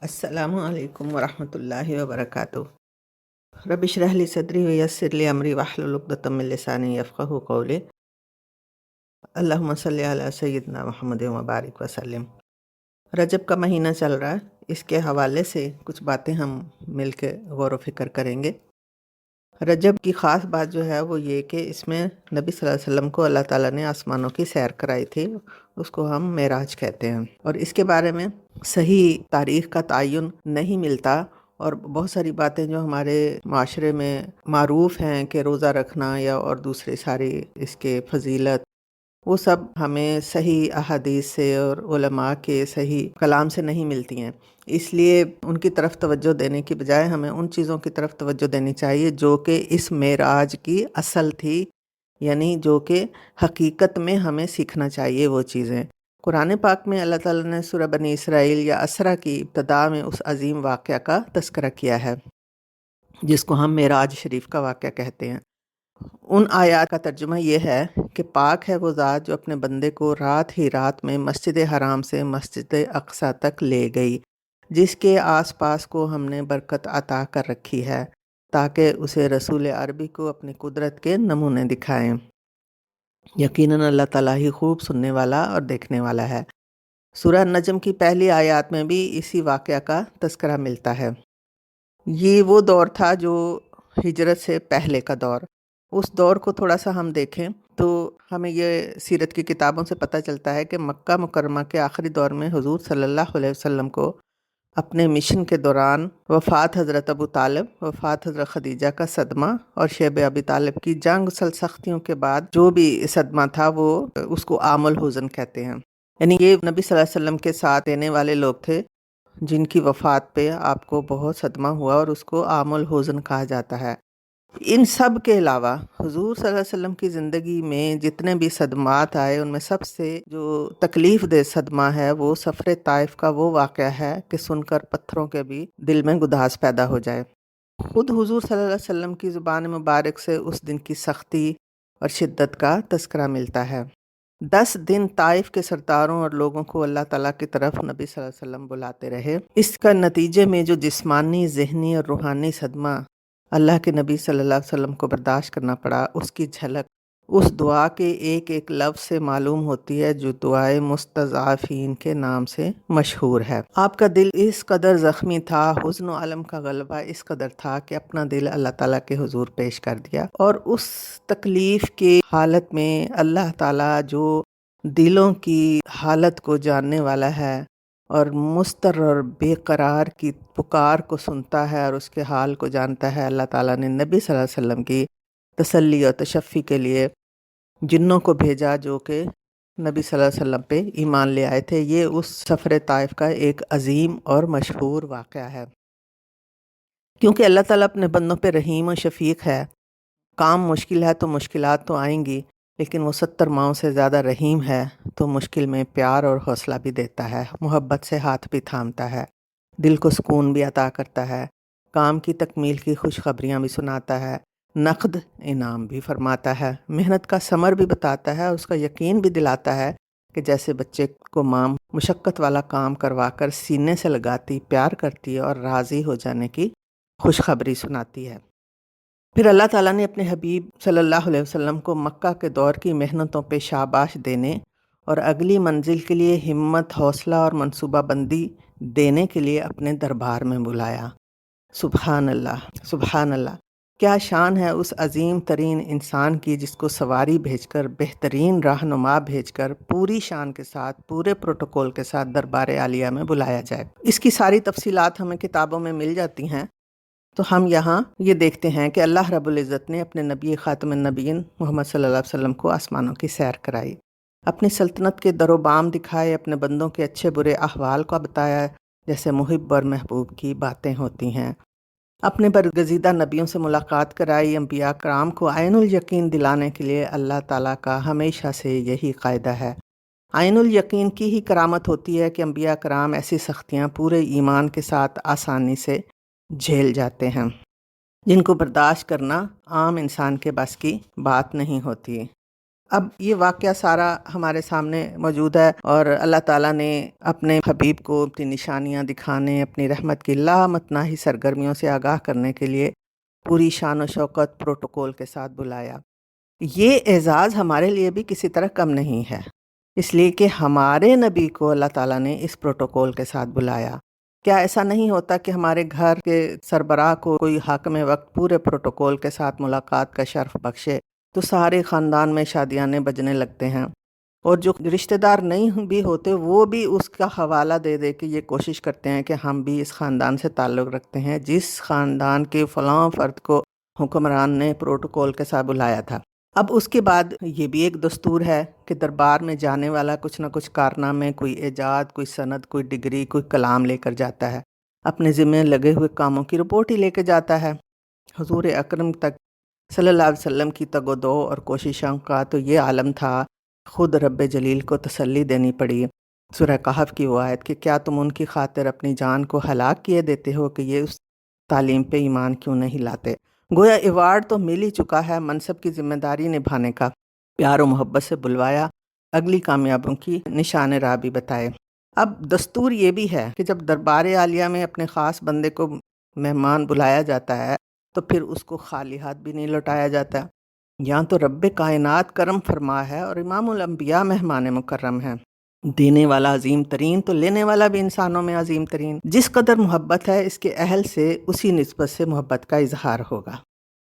السلام علیکم ورحمۃ اللہ وبرکاتہ۔ رب اشرح لی صدری ویسر لی امری واحلل عقدۃ من لسانی یفقہوا قولی۔ اللہم صلی علی سیدنا محمد وبارک وسلم۔ رجب کا مہینہ چل رہا ہے، اس کے حوالے سے کچھ باتیں ہم مل کے غور و فکر کریں گے۔ رجب کی خاص بات جو ہے وہ یہ کہ اس میں نبی صلی اللہ علیہ وسلم کو اللہ تعالیٰ نے آسمانوں کی سیر کرائی تھی، اس کو ہم معراج کہتے ہیں، اور اس کے بارے میں صحیح تاریخ کا تعین نہیں ملتا، اور بہت ساری باتیں جو ہمارے معاشرے میں معروف ہیں کہ روزہ رکھنا یا اور دوسری ساری اس کے فضیلت، وہ سب ہمیں صحیح احادیث سے اور علماء کے صحیح کلام سے نہیں ملتی ہیں۔ اس لیے ان کی طرف توجہ دینے کی بجائے ہمیں ان چیزوں کی طرف توجہ دینی چاہیے جو کہ اس معراج کی اصل تھی، یعنی جو کہ حقیقت میں ہمیں سیکھنا چاہیے وہ چیزیں۔ قرآن پاک میں اللہ تعالیٰ نے سورہ بنی اسرائیل یا اسرا کی ابتدا میں اس عظیم واقعہ کا تذکرہ کیا ہے جس کو ہم معراج شریف کا واقعہ کہتے ہیں۔ ان آیات کا ترجمہ یہ ہے کہ پاک ہے وہ ذات جو اپنے بندے کو رات ہی رات میں مسجد حرام سے مسجد اقصیٰ تک لے گئی، جس کے آس پاس کو ہم نے برکت عطا کر رکھی ہے تاکہ اسے رسول عربی کو اپنی قدرت کے نمونے دکھائیں۔ یقیناً اللہ تعالیٰ ہی خوب سننے والا اور دیکھنے والا ہے۔ سورہ نجم کی پہلی آیات میں بھی اسی واقعہ کا تذکرہ ملتا ہے۔ یہ وہ دور تھا جو ہجرت سے پہلے کا دور۔ اس دور کو تھوڑا سا ہم دیکھیں تو ہمیں یہ سیرت کی کتابوں سے پتہ چلتا ہے کہ مکہ مکرمہ کے آخری دور میں حضور صلی اللہ علیہ وسلم کو اپنے مشن کے دوران وفات حضرت ابو طالب، وفات حضرت خدیجہ کا صدمہ اور شیب ابی طالب کی جنگ سختیوں کے بعد جو بھی صدمہ تھا وہ اس کو عام الحزن کہتے ہیں، یعنی یہ نبی صلی اللہ علیہ وسلم کے ساتھ رہنے والے لوگ تھے جن کی وفات پہ آپ کو بہت صدمہ ہوا اور اس کو عام الحزن کہا جاتا ہے۔ ان سب کے علاوہ حضور صلی اللہ علیہ وسلم کی زندگی میں جتنے بھی صدمات آئے ان میں سب سے جو تکلیف دہ صدمہ ہے وہ سفر طائف کا وہ واقعہ ہے کہ سن کر پتھروں کے بھی دل میں گداز پیدا ہو جائے۔ خود حضور صلی اللہ علیہ وسلم کی زبان مبارک سے اس دن کی سختی اور شدت کا تذکرہ ملتا ہے۔ 10 دن طائف کے سرداروں اور لوگوں کو اللہ تعالیٰ کی طرف نبی صلی اللہ علیہ وسلم بلاتے رہے۔ اس کا نتیجے میں جو جسمانی، ذہنی اور روحانی صدمہ اللہ کے نبی صلی اللہ علیہ وسلم کو برداشت کرنا پڑا، اس کی جھلک اس دعا کے ایک ایک لفظ سے معلوم ہوتی ہے جو دعائے مستضعفین کے نام سے مشہور ہے۔ آپ کا دل اس قدر زخمی تھا، حزن و علم کا غلبہ اس قدر تھا کہ اپنا دل اللہ تعالیٰ کے حضور پیش کر دیا، اور اس تکلیف کی حالت میں اللہ تعالیٰ جو دلوں کی حالت کو جاننے والا ہے اور مضطر اور بے قرار کی پکار کو سنتا ہے اور اس کے حال کو جانتا ہے، اللہ تعالیٰ نے نبی صلی اللہ علیہ وسلم کی تسلی اور تشفی کے لیے جنوں کو بھیجا جو کہ نبی صلی اللہ علیہ وسلم پہ ایمان لے آئے تھے۔ یہ اس سفر طائف کا ایک عظیم اور مشہور واقعہ ہے، کیونکہ اللہ تعالیٰ اپنے بندوں پہ رحیم و شفیق ہے۔ کام مشکل ہے تو مشکلات تو آئیں گی، لیکن وہ 70 ماؤں سے زیادہ رحیم ہے، تو مشکل میں پیار اور حوصلہ بھی دیتا ہے، محبت سے ہاتھ بھی تھامتا ہے، دل کو سکون بھی عطا کرتا ہے، کام کی تکمیل کی خوشخبریاں بھی سناتا ہے، نقد انعام بھی فرماتا ہے، محنت کا ثمر بھی بتاتا ہے، اور اس کا یقین بھی دلاتا ہے کہ جیسے بچے کو ماں مشقت والا کام کروا کر سینے سے لگاتی، پیار کرتی ہے اور راضی ہو جانے کی خوشخبری سناتی ہے۔ پھر اللہ تعالیٰ نے اپنے حبیب صلی اللہ علیہ وسلم کو مکہ کے دور کی محنتوں پہ شاباش دینے اور اگلی منزل کے لیے ہمت، حوصلہ اور منصوبہ بندی دینے کے لیے اپنے دربار میں بلایا۔ سبحان اللہ، سبحان اللہ، کیا شان ہے اس عظیم ترین انسان کی جس کو سواری بھیج کر، بہترین رہنما بھیج کر، پوری شان کے ساتھ، پورے پروٹوکول کے ساتھ دربار عالیہ میں بلایا جائے۔ اس کی ساری تفصیلات ہمیں کتابوں میں مل جاتی ہیں، تو ہم یہاں یہ دیکھتے ہیں کہ اللہ رب العزت نے اپنے نبی خاتم النبیین محمد صلی اللہ علیہ وسلم کو آسمانوں کی سیر کرائی، اپنی سلطنت کے در و بام دکھائے، اپنے بندوں کے اچھے برے احوال کو بتایا جیسے محب اور محبوب کی باتیں ہوتی ہیں، اپنے برگزیدہ نبیوں سے ملاقات کرائی۔ انبیاء کرام کو عین الیقین دلانے کے لیے اللہ تعالیٰ کا ہمیشہ سے یہی قاعدہ ہے۔ عین الیقین کی ہی کرامت ہوتی ہے کہ انبیاء کرام ایسی سختیاں پورے ایمان کے ساتھ آسانی سے جھیل جاتے ہیں جن کو برداشت کرنا عام انسان کے بس کی بات نہیں ہوتی۔ اب یہ واقعہ سارا ہمارے سامنے موجود ہے، اور اللہ تعالیٰ نے اپنے حبیب کو اپنی نشانیاں دکھانے، اپنی رحمت کی لامتناہی سرگرمیوں سے آگاہ کرنے کے لیے پوری شان و شوکت پروٹوکول کے ساتھ بلایا۔ یہ اعزاز ہمارے لیے بھی کسی طرح کم نہیں ہے، اس لیے کہ ہمارے نبی کو اللہ تعالیٰ نے اس پروٹوکول کے ساتھ بلایا۔ کیا ایسا نہیں ہوتا کہ ہمارے گھر کے سربراہ کو کوئی حاکم وقت پورے پروٹوکول کے ساتھ ملاقات کا شرف بخشے تو سارے خاندان میں شادیانے بجنے لگتے ہیں، اور جو رشتہ دار نہیں بھی ہوتے وہ بھی اس کا حوالہ دے دے کے یہ کوشش کرتے ہیں کہ ہم بھی اس خاندان سے تعلق رکھتے ہیں جس خاندان کے فلاں فرد کو حکمران نے پروٹوکول کے ساتھ بلایا تھا۔ اب اس کے بعد یہ بھی ایک دستور ہے کہ دربار میں جانے والا کچھ نہ کچھ کارنامے، کوئی ایجاد، کوئی سند، کوئی ڈگری، کوئی کلام لے کر جاتا ہے، اپنے ذمہ لگے ہوئے کاموں کی رپورٹ ہی لے کے جاتا ہے۔ حضور اکرم تک صلی اللہ علیہ وسلم کی تگ و دو اور کوششوں کا تو یہ عالم تھا، خود رب جلیل کو تسلی دینی پڑی سورہ کہف کی وہ آیت کہ کیا تم ان کی خاطر اپنی جان کو ہلاک کیے دیتے ہو کہ یہ اس تعلیم پہ ایمان کیوں نہیں لاتے۔ گویا ایوارڈ تو مل ہی چکا ہے، منصب کی ذمہ داری نبھانے کا، پیار و محبت سے بلوایا، اگلی کامیابیوں کی نشان راہ بھی بتائے۔ اب دستور یہ بھی ہے کہ جب دربار عالیہ میں اپنے خاص بندے کو مہمان بلایا جاتا ہے تو پھر اس کو خالی ہاتھ بھی نہیں لوٹایا جاتا۔ یہاں تو رب کائنات کرم فرما ہے اور امام الانبیاء مہمان مکرم ہے، دینے والا عظیم ترین تو لینے والا بھی انسانوں میں عظیم ترین۔ جس قدر محبت ہے اس کے اہل سے اسی نسبت سے محبت کا اظہار ہوگا۔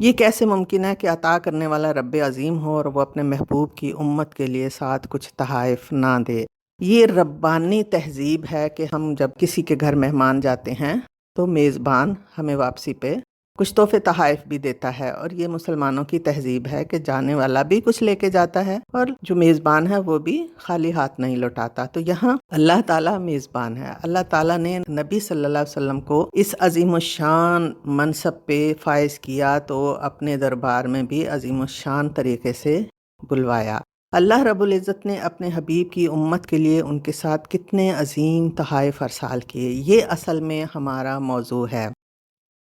یہ کیسے ممکن ہے کہ عطا کرنے والا رب عظیم ہو اور وہ اپنے محبوب کی امت کے لیے ساتھ کچھ تحائف نہ دے؟ یہ ربانی تہذیب ہے کہ ہم جب کسی کے گھر مہمان جاتے ہیں تو میزبان ہمیں واپسی پہ کچھ تحفے تحائف بھی دیتا ہے، اور یہ مسلمانوں کی تہذیب ہے کہ جانے والا بھی کچھ لے کے جاتا ہے اور جو میزبان ہے وہ بھی خالی ہاتھ نہیں لوٹاتا۔ تو یہاں اللہ تعالیٰ میزبان ہے، اللہ تعالیٰ نے نبی صلی اللہ علیہ وسلم کو اس عظیم الشان منصب پہ فائز کیا تو اپنے دربار میں بھی عظیم الشان طریقے سے بلوایا۔ اللہ رب العزت نے اپنے حبیب کی امت کے لیے ان کے ساتھ کتنے عظیم تحائف ارسال کیے، یہ اصل میں ہمارا موضوع ہے۔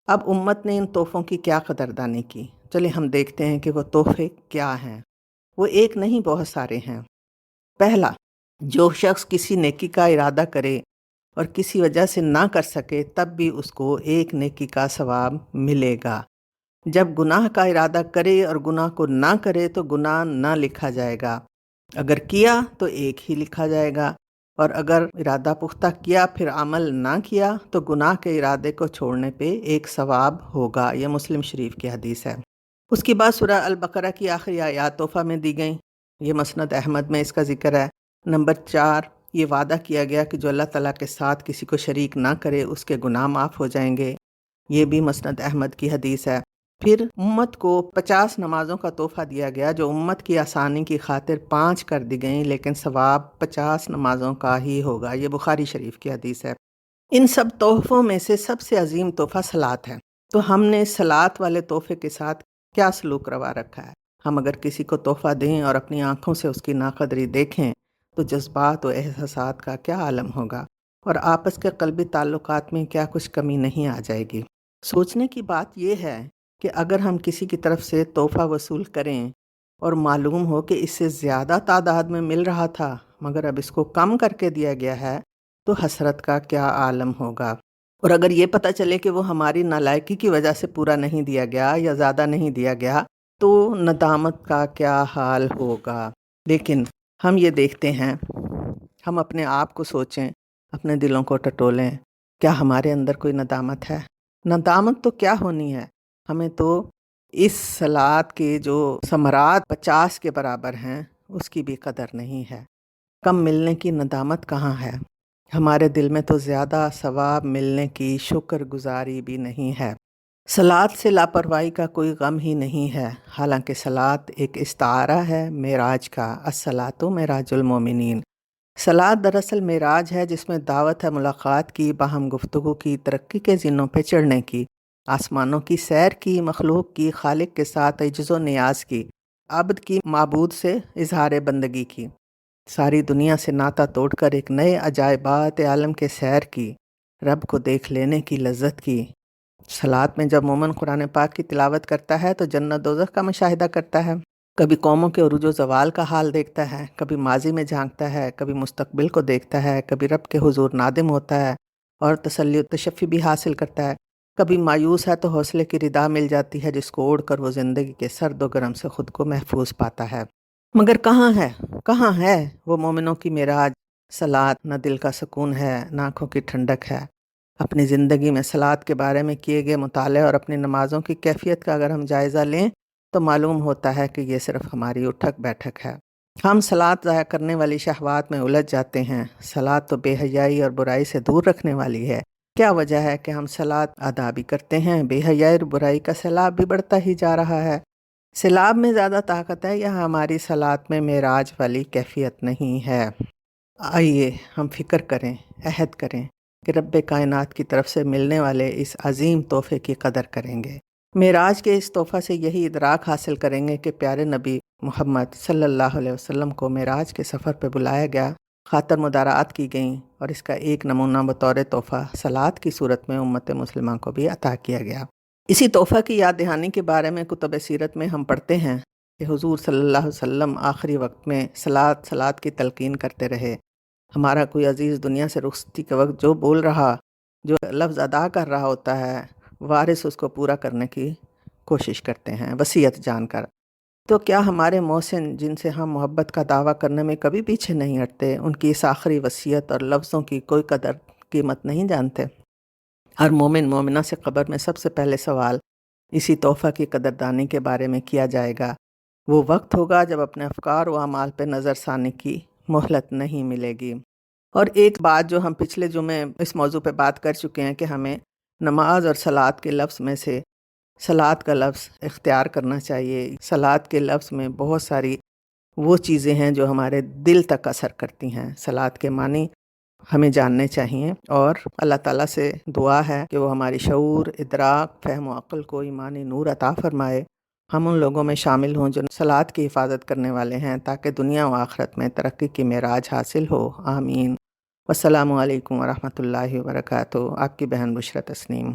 اب امت نے ان تحفوں کی کیا قدردانی کی؟ چلیں ہم دیکھتے ہیں کہ وہ تحفے کیا ہیں۔ وہ ایک نہیں بہت سارے ہیں۔ پہلا، جو شخص کسی نیکی کا ارادہ کرے اور کسی وجہ سے نہ کر سکے تب بھی اس کو ایک نیکی کا ثواب ملے گا۔ جب گناہ کا ارادہ کرے اور گناہ کو نہ کرے تو گناہ نہ لکھا جائے گا، اگر کیا تو ایک ہی لکھا جائے گا، اور اگر ارادہ پختہ کیا پھر عمل نہ کیا تو گناہ کے ارادے کو چھوڑنے پہ ایک ثواب ہوگا۔ یہ مسلم شریف کی حدیث ہے۔ اس کے بعد سورہ البقرہ کی آخری آیات تحفہ میں دی گئیں، یہ مسند احمد میں اس کا ذکر ہے۔ نمبر 4، یہ وعدہ کیا گیا کہ جو اللہ تعالیٰ کے ساتھ کسی کو شریک نہ کرے اس کے گناہ معاف ہو جائیں گے، یہ بھی مسند احمد کی حدیث ہے۔ پھر امت کو 50 نمازوں کا تحفہ دیا گیا جو امت کی آسانی کی خاطر 5 کر دی گئیں، لیکن ثواب 50 نمازوں کا ہی ہوگا، یہ بخاری شریف کی حدیث ہے۔ ان سب تحفوں میں سے سب سے عظیم تحفہ صلاۃ ہے، تو ہم نے صلاۃ والے تحفے کے ساتھ کیا سلوک روا رکھا ہے؟ ہم اگر کسی کو تحفہ دیں اور اپنی آنکھوں سے اس کی ناقدری دیکھیں تو جذبات و احساسات کا کیا عالم ہوگا، اور آپس کے قلبی تعلقات میں کیا کچھ کمی نہیں آ جائے گی۔ سوچنے کی بات یہ ہے کہ اگر ہم کسی کی طرف سے تحفہ وصول کریں اور معلوم ہو کہ اس سے زیادہ تعداد میں مل رہا تھا مگر اب اس کو کم کر کے دیا گیا ہے تو حسرت کا کیا عالم ہوگا، اور اگر یہ پتہ چلے کہ وہ ہماری نالائکی کی وجہ سے پورا نہیں دیا گیا یا زیادہ نہیں دیا گیا تو ندامت کا کیا حال ہوگا۔ لیکن ہم یہ دیکھتے ہیں، ہم اپنے آپ کو سوچیں، اپنے دلوں کو ٹٹولیں، کیا ہمارے اندر کوئی ندامت ہے؟ ندامت تو کیا ہونی ہے، ہمیں تو اس صلاۃ کے جو ثمرات 50 کے برابر ہیں اس کی بھی قدر نہیں ہے۔ کم ملنے کی ندامت کہاں ہے؟ ہمارے دل میں تو زیادہ ثواب ملنے کی شکر گزاری بھی نہیں ہے۔ صلاۃ سے لاپرواہی کا کوئی غم ہی نہیں ہے، حالانکہ صلاۃ ایک استعارہ ہے معراج کا، الصلاۃ معراج المومنین۔ صلاۃ دراصل معراج ہے جس میں دعوت ہے ملاقات کی، باہم گفتگو کی، ترقی کے زینوں پہ چڑھنے کی، آسمانوں کی سیر کی، مخلوق کی خالق کے ساتھ عجز و نیاز کی، عبد کی معبود سے اظہار بندگی کی، ساری دنیا سے ناطہ توڑ کر ایک نئے عجائبات عالم کے سیر کی، رب کو دیکھ لینے کی لذت کی۔ صلاۃ میں جب مومن قرآن پاک کی تلاوت کرتا ہے تو جنت دوزخ کا مشاہدہ کرتا ہے، کبھی قوموں کے عروج و زوال کا حال دیکھتا ہے، کبھی ماضی میں جھانکتا ہے، کبھی مستقبل کو دیکھتا ہے، کبھی رب کے حضور نادم ہوتا ہے اور تسلی و تشفی بھی حاصل کرتا ہے، کبھی مایوس ہے تو حوصلے کی ردا مل جاتی ہے جس کو اوڑھ کر وہ زندگی کے سرد و گرم سے خود کو محفوظ پاتا ہے۔ مگر کہاں ہے وہ مومنوں کی معراج؟ صلات نہ دل کا سکون ہے، نہ آنکھوں کی ٹھنڈک ہے۔ اپنی زندگی میں صلات کے بارے میں کیے گئے مطالعے اور اپنی نمازوں کی کیفیت کا اگر ہم جائزہ لیں تو معلوم ہوتا ہے کہ یہ صرف ہماری اٹھک بیٹھک ہے۔ ہم صلات ضائع کرنے والی شہوات میں الجھ جاتے ہیں۔ صلات تو بے حیائی اور برائی سے دور رکھنے والی ہے۔ کیا وجہ ہے کہ ہم صلات ادا بھی کرتے ہیں، بے حیائی اور برائی کا سیلاب بھی بڑھتا ہی جا رہا ہے؟ سیلاب میں زیادہ طاقت ہے یا ہماری صلات میں معراج والی کیفیت نہیں ہے؟ آئیے ہم فکر کریں، عہد کریں کہ رب کائنات کی طرف سے ملنے والے اس عظیم تحفے کی قدر کریں گے۔ معراج کے اس تحفہ سے یہی ادراک حاصل کریں گے کہ پیارے نبی محمد صلی اللہ علیہ وسلم کو معراج کے سفر پہ بلایا گیا، خاطر مدارات کی گئیں اور اس کا ایک نمونہ بطور تحفہ صلات کی صورت میں امت مسلمہ کو بھی عطا کیا گیا۔ اسی تحفہ کی یاد دہانی کے بارے میں کتب سیرت میں ہم پڑھتے ہیں کہ حضور صلی اللہ علیہ وسلم آخری وقت میں صلات کی تلقین کرتے رہے۔ ہمارا کوئی عزیز دنیا سے رخصتی کے وقت جو بول رہا، جو لفظ ادا کر رہا ہوتا ہے، وارث اس کو پورا کرنے کی کوشش کرتے ہیں وصیت جان کر۔ تو کیا ہمارے محسن جن سے ہم محبت کا دعویٰ کرنے میں کبھی پیچھے نہیں ہٹتے، ان کی اس آخری وصیت اور لفظوں کی کوئی قدر قیمت نہیں جانتے؟ ہر مومن مومنہ سے قبر میں سب سے پہلے سوال اسی تحفہ کی قدردانی کے بارے میں کیا جائے گا۔ وہ وقت ہوگا جب اپنے افکار و اعمال پہ نظر ثانی کی مہلت نہیں ملے گی۔ اور ایک بات جو ہم پچھلے جمعے اس موضوع پہ بات کر چکے ہیں کہ ہمیں نماز اور صلات کے لفظ میں سے صلات کا لفظ اختیار کرنا چاہیے۔ صلات کے لفظ میں بہت ساری وہ چیزیں ہیں جو ہمارے دل تک اثر کرتی ہیں۔ صلات کے معنی ہمیں جاننے چاہیے اور اللہ تعالیٰ سے دعا ہے کہ وہ ہماری شعور، ادراک، فہم و عقل کو ایمانی نور عطا فرمائے، ہم ان لوگوں میں شامل ہوں جو صلات کی حفاظت کرنے والے ہیں تاکہ دنیا و آخرت میں ترقی کی معراج حاصل ہو۔ آمین۔ والسلام علیکم ورحمۃ اللہ وبرکاتہ۔ آپ کی بہن بشریٰ تسنیم۔